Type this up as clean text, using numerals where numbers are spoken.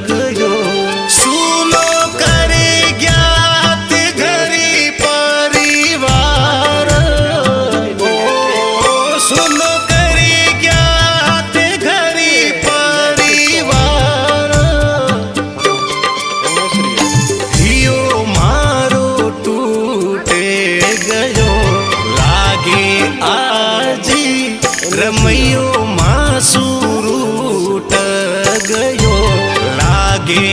गयो। सुनो करे ज्ञात घरी परिवार, ओ सुनो करे ज्ञात घरी परिवार। हियो मारो टूटे गयो, लागे आजी रमैयो मासूरूट गयो। लागे